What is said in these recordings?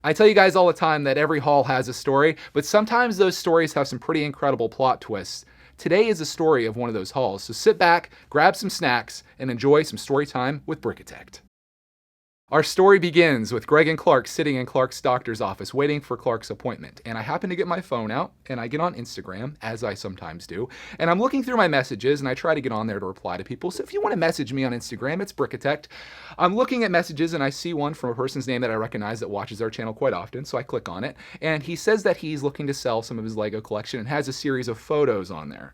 I tell you guys all the time that every haul has a story, but sometimes those stories have some pretty incredible plot twists. Today is a story of one of those hauls, so sit back, grab some snacks, and enjoy some story time with Brickitect. Our story begins with Greg and Clark sitting in Clark's doctor's office waiting for Clark's appointment. And I happen to get my phone out and I get on Instagram, as I sometimes do. And I'm looking through my messages and I try to get on there to reply to people. So if you want to message me on Instagram, it's brickitect. I'm looking at messages and I see one from a person's name that I recognize that watches our channel quite often. So I click on it. And he says that he's looking to sell some of his Lego collection and has a series of photos on there.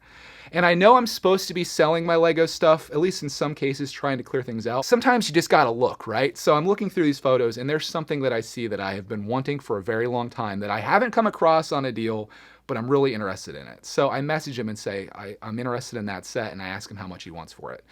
And I know I'm supposed to be selling my Lego stuff, at least in some cases, trying to clear things out. Sometimes you just gotta look, right? So I'm looking through these photos and there's something that I see that I have been wanting for a very long time that I haven't come across on a deal, but I'm really interested in it. So I message him and say, I'm interested in that set, and I ask him how much he wants for it.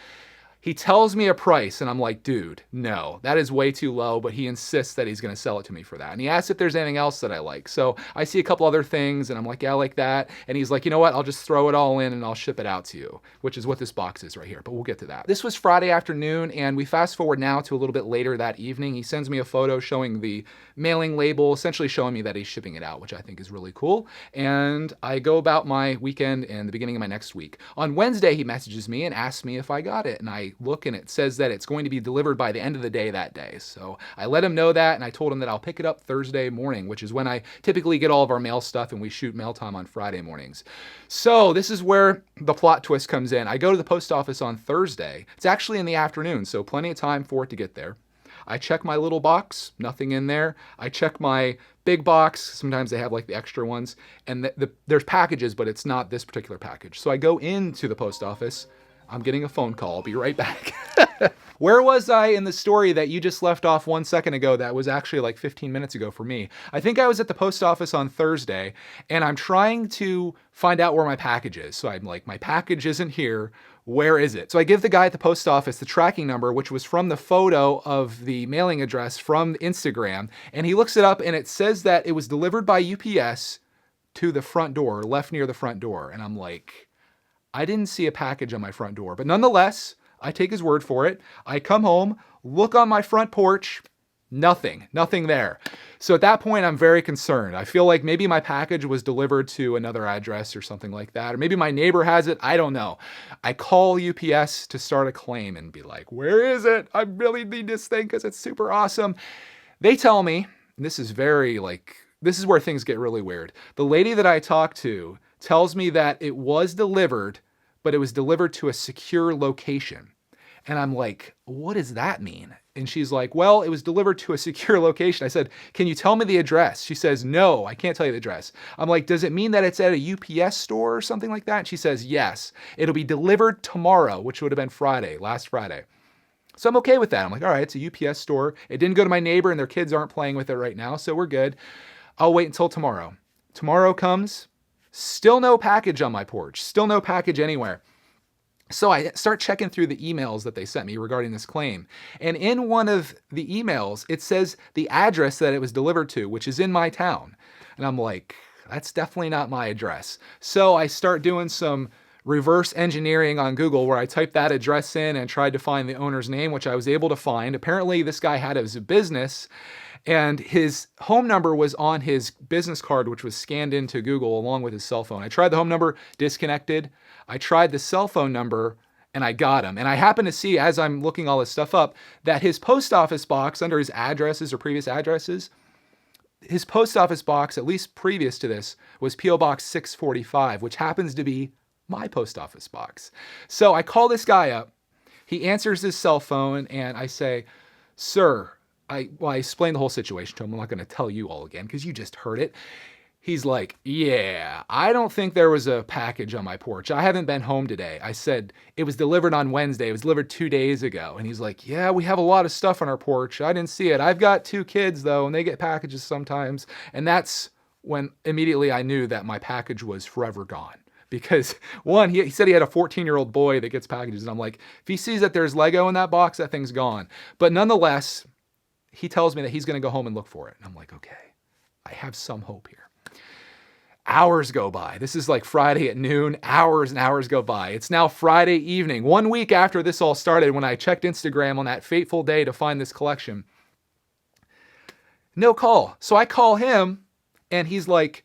He tells me a price and I'm like, dude, no, that is way too low, but he insists that he's gonna sell it to me for that. And he asks if there's anything else that I like. So I see a couple other things and I'm like, yeah, I like that. And he's like, you know what, I'll just throw it all in and I'll ship it out to you, which is what this box is right here, but we'll get to that. This was Friday afternoon and we fast forward now to a little bit later that evening. He sends me a photo showing the mailing label, essentially showing me that he's shipping it out, which I think is really cool. And I go about my weekend and the beginning of my next week. On Wednesday, he messages me and asks me if I got it. And I look and it says that it's going to be delivered by the end of the day that day. So I let him know that and I told him that I'll pick it up Thursday morning, which is when I typically get all of our mail stuff, and we shoot mail time on Friday mornings. So this is where the plot twist comes in. I go to the post office on Thursday. It's actually in the afternoon, so plenty of time for it to get there. I check my little box, nothing in there. I check my big box. Sometimes they have like the extra ones, and there's packages, but it's not this particular package. So I go into the post office. I'm getting a phone call. I'll be right back. Where was I in the story that you just left off 1 second ago that was actually like 15 minutes ago for me? I think I was at the post office on Thursday and I'm trying to find out where my package is. So I'm like, my package isn't here. Where is it? So I give the guy at the post office the tracking number, which was from the photo of the mailing address from Instagram. And he looks it up and it says that it was delivered by UPS to the front door, left near the front door. And I'm like, I didn't see a package on my front door, but nonetheless, I take his word for it. I come home, look on my front porch, nothing there. So at that point, I'm very concerned. I feel like maybe my package was delivered to another address or something like that, or maybe my neighbor has it. I don't know. I call UPS to start a claim and be like, where is it? I really need this thing because it's super awesome. They tell me, and this is this is where things get really weird. The lady that I talked to tells me that it was delivered, but it was delivered to a secure location. And I'm like, what does that mean? And she's like, well, it was delivered to a secure location. I said, can you tell me the address? She says, no, I can't tell you the address. I'm like, does it mean that it's at a UPS store or something like that? And she says, yes, it'll be delivered tomorrow, which would have been Friday, last Friday. So I'm okay with that. I'm like, all right, it's a UPS store. It didn't go to my neighbor and their kids aren't playing with it right now, so we're good. I'll wait until tomorrow. Tomorrow comes, still no package on my porch, still no package anywhere. So I start checking through the emails that they sent me regarding this claim. And in one of the emails, it says the address that it was delivered to, which is in my town. And I'm like, that's definitely not my address. So I start doing some reverse engineering on Google where I typed that address in and tried to find the owner's name, which I was able to find. Apparently this guy had his business and his home number was on his business card, which was scanned into Google along with his cell phone. I tried the home number, disconnected. I tried the cell phone number and I got him. And I happen to see, as I'm looking all this stuff up, that his post office box under his addresses or previous addresses, his post office box, at least previous to this, was P.O. Box 645, which happens to be my post office box. So I call this guy up. He answers his cell phone and I say, sir, I explained the whole situation to him. I'm not going to tell you all again because you just heard it. He's like, yeah, I don't think there was a package on my porch. I haven't been home today. I said, it was delivered on Wednesday. It was delivered 2 days ago. And he's like, yeah, we have a lot of stuff on our porch. I didn't see it. I've got 2 kids though, and they get packages sometimes. And that's when immediately I knew that my package was forever gone. Because one, he said he had a 14-year-old boy that gets packages. And I'm like, if he sees that there's Lego in that box, that thing's gone. But nonetheless, he tells me that he's going to go home and look for it. And I'm like, okay, I have some hope here. Hours go by. This is like Friday at noon. Hours and hours go by. It's now Friday evening, 1 week after this all started when I checked Instagram on that fateful day to find this collection. No call. So I call him and he's like,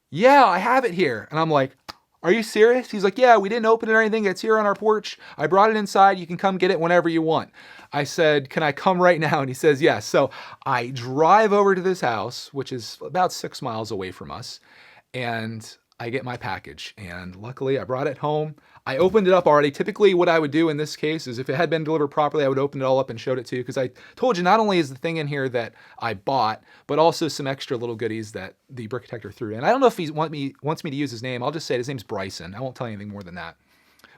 yeah, I have it here. And I'm like, are you serious? He's like, yeah, we didn't open it or anything. It's here on our porch. I brought it inside. You can come get it whenever you want. I said, can I come right now? And he says, yes. So I drive over to this house, which is about 6 miles away from us, and I get my package. And luckily I brought it home. I opened it up already. Typically what I would do in this case is if it had been delivered properly, I would open it all up and showed it to you, because I told you not only is the thing in here that I bought, but also some extra little goodies that the brickitecter threw in. I don't know if he wants me to use his name. I'll just say his name's Bryson. I won't tell you anything more than that.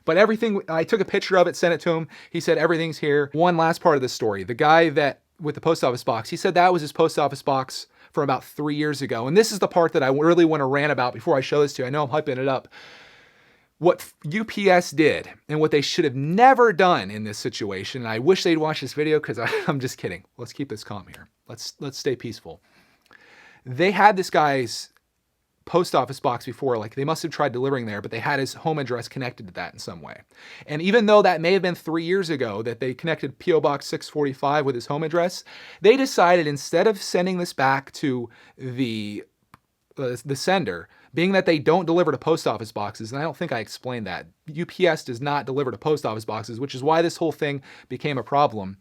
But everything, I took a picture of it, sent it to him. He said everything's here. One last part of the story. The guy that with the post office box, he said that was his post office box from about 3 years ago. And this is the part that I really want to rant about before I show this to you. I know I'm hyping it up. What UPS did and what they should have never done in this situation, and I wish they'd watch this video because I'm just kidding. Let's keep this calm here. Let's stay peaceful. They had this guy's post office box before, like they must have tried delivering there, but they had his home address connected to that in some way. And even though that may have been 3 years ago that they connected P.O. Box 645 with his home address, they decided instead of sending this back to the sender, being that they don't deliver to post office boxes, and I don't think I explained that. UPS does not deliver to post office boxes, which is why this whole thing became a problem.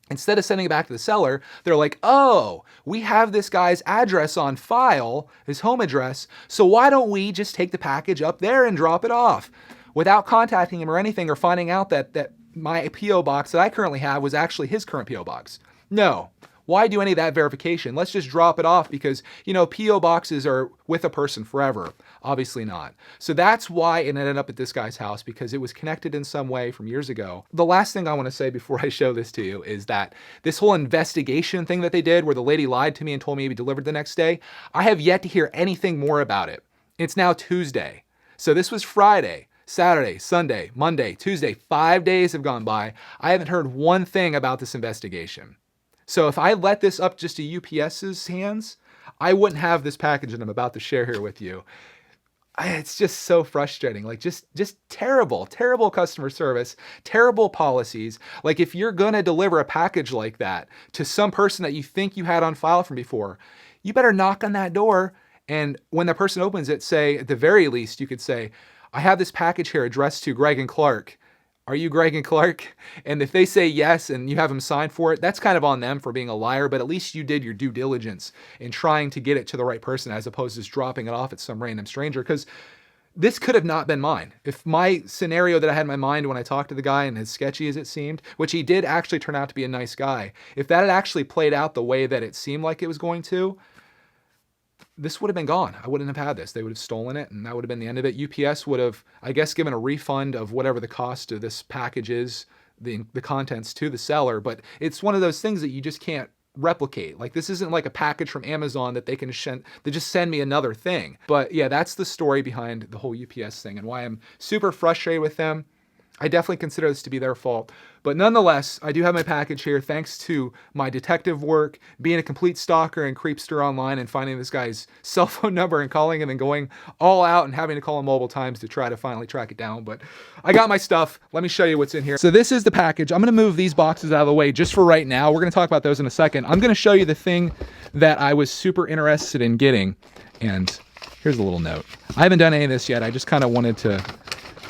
Instead of sending it back to the seller, they're like, oh, we have this guy's address on file, his home address, so why don't we just take the package up there and drop it off without contacting him or anything, or finding out that my P.O. box that I currently have was actually his current P.O. box. No. Why do any of that verification? Let's just drop it off because, you know, P.O. boxes are with a person forever. Obviously not. So that's why it ended up at this guy's house, because it was connected in some way from years ago. The last thing I want to say before I show this to you is that this whole investigation thing that they did where the lady lied to me and told me it'd be delivered the next day, I have yet to hear anything more about it. It's now Tuesday. So this was Friday, Saturday, Sunday, Monday, Tuesday. 5 days have gone by. I haven't heard one thing about this investigation. So if I let this up just to UPS's hands, I wouldn't have this package that I'm about to share here with you. It's just so frustrating. Like just terrible customer service, terrible policies. Like if you're gonna deliver a package like that to some person that you think you had on file from before, you better knock on that door. And when the person opens it, say, at the very least, you could say, I have this package here addressed to Greg and Clark. Are you Greg and Clark? And if they say yes and you have them sign for it, that's kind of on them for being a liar, but at least you did your due diligence in trying to get it to the right person as opposed to just dropping it off at some random stranger, because this could have not been mine. If my scenario that I had in my mind when I talked to the guy, and as sketchy as it seemed, which he did actually turn out to be a nice guy, if that had actually played out the way that it seemed like it was going to, this would have been gone. I wouldn't have had this. They would have stolen it, and that would have been the end of it. UPS would have, I guess, given a refund of whatever the cost of this package is, the contents to the seller, but it's one of those things that you just can't replicate. Like this isn't like a package from Amazon that they just send me another thing. But yeah, that's the story behind the whole UPS thing and why I'm super frustrated with them. I definitely consider this to be their fault. But nonetheless, I do have my package here thanks to my detective work, being a complete stalker and creepster online and finding this guy's cell phone number and calling him and going all out and having to call him multiple times to try to finally track it down. But I got my stuff. Let me show you what's in here. So this is the package. I'm going to move these boxes out of the way just for right now. We're going to talk about those in a second. I'm going to show you the thing that I was super interested in getting. And here's a little note. I haven't done any of this yet. I just kind of wanted to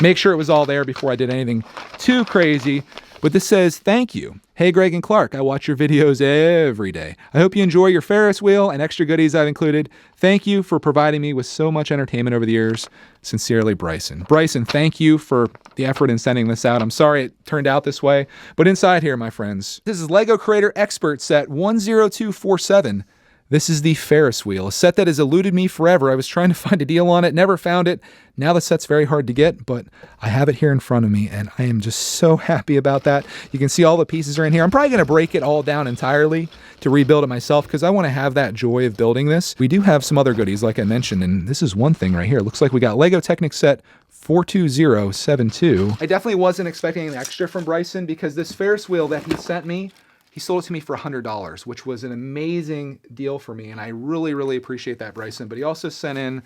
make sure it was all there before I did anything too crazy. But this says, thank you. Hey, Greg and Clark, I watch your videos every day. I hope you enjoy your Ferris wheel and extra goodies I've included. Thank you for providing me with so much entertainment over the years. Sincerely, Bryson. Bryson, thank you for the effort in sending this out. I'm sorry it turned out this way. But inside here, my friends, this is LEGO Creator Expert Set 10247. This is the Ferris wheel, a set that has eluded me forever. I was trying to find a deal on it, never found it. Now the set's very hard to get, but I have it here in front of me, and I am just so happy about that. You can see all the pieces are in here. I'm probably going to break it all down entirely to rebuild it myself because I want to have that joy of building this. We do have some other goodies, like I mentioned, and this is one thing right here. It looks like we got LEGO Technic Set 42072. I definitely wasn't expecting an extra from Bryson because this Ferris wheel that he sent me, he sold it to me for $100, which was an amazing deal for me, and I really, really appreciate that, Bryson. But he also sent in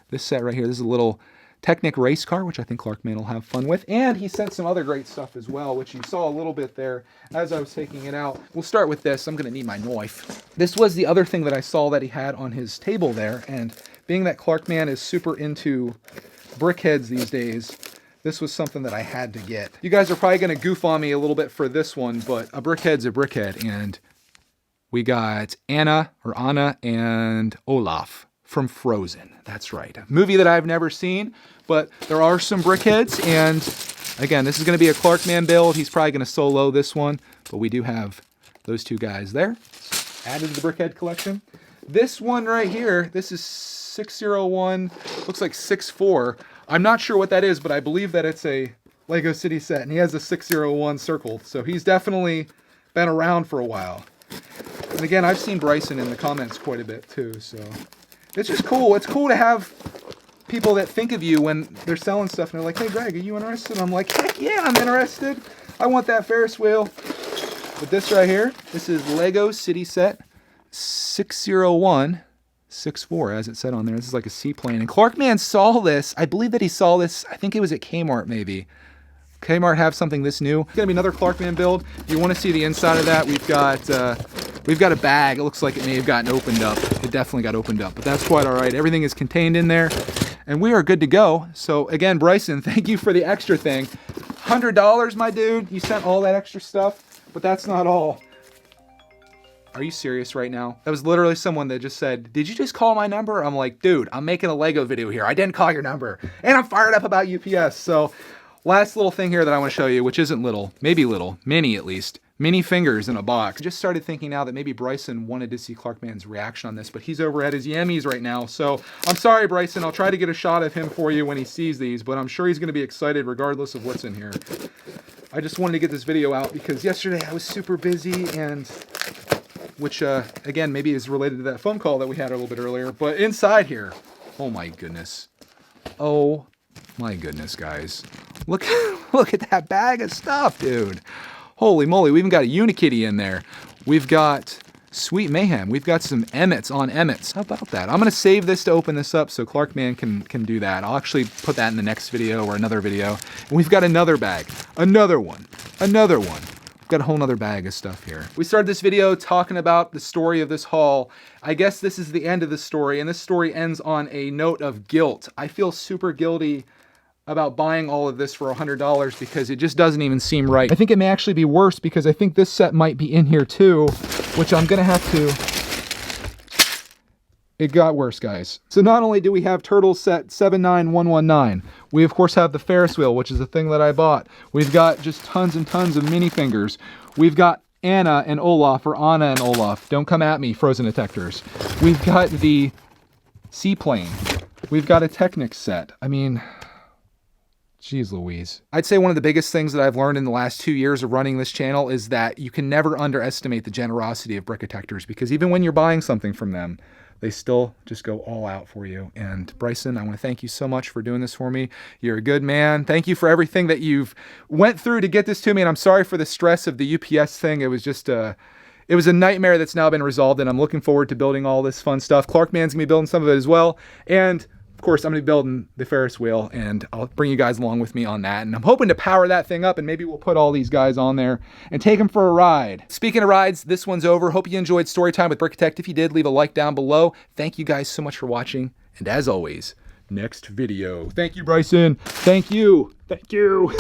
this set right here. This is a little Technic race car, which I think Clarkman will have fun with. And he sent some other great stuff as well, which you saw a little bit there as I was taking it out. We'll start with this. I'm going to need my knife. This was the other thing that I saw that he had on his table there. And being that Clarkman is super into brickheads these days, this was something that I had to get. You guys are probably going to goof on me a little bit for this one, but a brickhead's a brickhead. And we got Anna and Olaf from Frozen. That's right. A movie that I've never seen, but there are some brickheads. And again, this is going to be a Clarkman build. He's probably going to solo this one, but we do have those two guys there. Added to the brickhead collection. This one right here, this is 601, looks like 6'4". I'm not sure what that is, but I believe that it's a Lego City set, and he has a 601 circle. So he's definitely been around for a while. And again, I've seen Bryson in the comments quite a bit too, so it's just cool. It's cool to have people that think of you when they're selling stuff and they're like, hey Greg, are you interested? I'm like, heck yeah, I'm interested. I want that Ferris wheel. But this right here, this is Lego City Set 601 6'4", as it said on there. This is like a seaplane. And Clarkman saw this. I believe that he saw this, I think it was at Kmart maybe. Kmart have something this new. It's gonna be another Clarkman build. If you want to see the inside of that, we've got a bag. It looks like it may have gotten opened up. It definitely got opened up, but that's quite all right. Everything is contained in there, and we are good to go. So again, Bryson, thank you for the extra thing. $100, my dude. You sent all that extra stuff, but that's not all. Are you serious right now? That was literally someone that just said, did you just call my number? I'm like, dude, I'm making a Lego video here. I didn't call your number, and I'm fired up about UPS. So last little thing here that I want to show you, which isn't little, maybe little, mini at least. Mini fingers in a box. I just started thinking now that maybe Bryson wanted to see Clarkman's reaction on this, but he's over at his Yammies right now. So I'm sorry, Bryson. I'll try to get a shot of him for you when he sees these, but I'm sure he's going to be excited regardless of what's in here. I just wanted to get this video out because yesterday I was super busy, and which again maybe is related to that phone call that we had a little bit earlier. But inside here, oh my goodness. Oh my goodness, guys. Look at that bag of stuff, dude. Holy moly, we even got a Unikitty in there. We've got Sweet Mayhem. We've got some Emmets on Emmets. How about that? I'm going to save this to open this up so Clarkman can do that. I'll actually put that in the next video or another video. And we've got another bag. Another one. Another one. We've got a whole nother bag of stuff here. We started this video talking about the story of this haul. I guess this is the end of the story, and this story ends on a note of guilt. I feel super guilty about buying all of this for $100 because it just doesn't even seem right. I think it may actually be worse because I think this set might be in here too, which I'm gonna have to... It got worse, guys. So not only do we have Turtles set 79119, we of course have the Ferris wheel, which is the thing that I bought. We've got just tons and tons of minifigures. We've got Anna and Olaf, or Anna and Olaf. Don't come at me, Frozen detectors. We've got the seaplane. We've got a Technic set. I mean... Jeez Louise. I'd say one of the biggest things that I've learned in the last 2 years of running this channel is that you can never underestimate the generosity of brickitectors, because even when you're buying something from them, they still just go all out for you. And Bryson, I want to thank you so much for doing this for me. You're a good man. Thank you for everything that you've went through to get this to me, and I'm sorry for the stress of the UPS thing. It was just it was a nightmare that's now been resolved, and I'm looking forward to building all this fun stuff. Clarkman's gonna be building some of it as well, and of course, I'm going to be building the Ferris wheel, and I'll bring you guys along with me on that. And I'm hoping to power that thing up, and maybe we'll put all these guys on there and take them for a ride. Speaking of rides, this one's over. Hope you enjoyed Storytime with Brickitect. If you did, leave a like down below. Thank you guys so much for watching. And as always, next video. Thank you, Bryson. Thank you. Thank you.